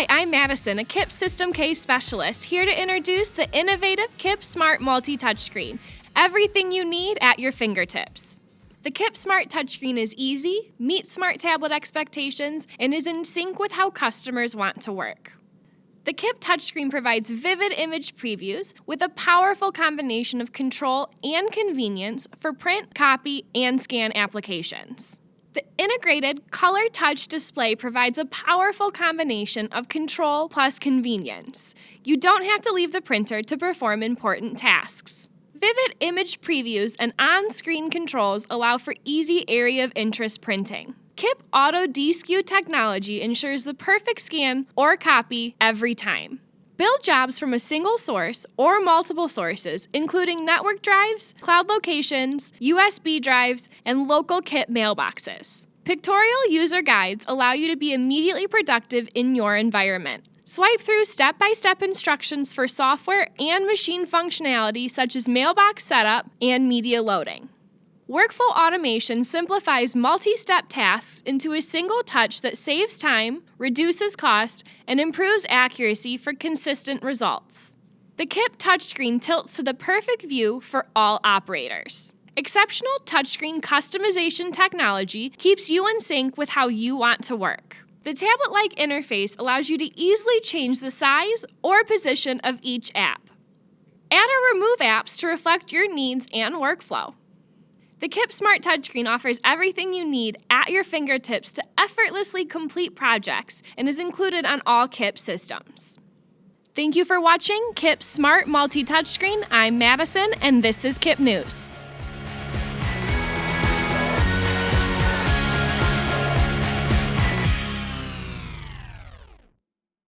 Hi, I'm Madison, a KIP System K specialist, here to introduce the innovative KIP Smart Multi-Touchscreen. Everything you need at your fingertips. The KIP Smart Touchscreen is easy, meets smart tablet expectations, and is in sync with how customers want to work. The KIP touchscreen provides vivid image previews with a powerful combination of control and convenience for print, copy, and scan applications. The integrated color touch display provides a powerful combination of control plus convenience. You don't have to leave the printer to perform important tasks. Vivid image previews and on-screen controls allow for easy area of interest printing. KIP Auto D-SKU technology ensures the perfect scan or copy every time. Build jobs from a single source or multiple sources, including network drives, cloud locations, USB drives, and local KIP mailboxes. Pictorial user guides allow you to be immediately productive in your environment. Swipe through step-by-step instructions for software and machine functionality such as mailbox setup and media loading. Workflow automation simplifies multi-step tasks into a single touch that saves time, reduces cost, and improves accuracy for consistent results. The KIP touchscreen tilts to the perfect view for all operators. Exceptional touchscreen customization technology keeps you in sync with how you want to work. The tablet-like interface allows you to easily change the size or position of each app. Add or remove apps to reflect your needs and workflow. The KIP Smart Touchscreen offers everything you need at your fingertips to effortlessly complete projects and is included on all KIP systems. Thank you for watching KIP Smart Multi-Touchscreen. I'm Madison, and this is KIP News.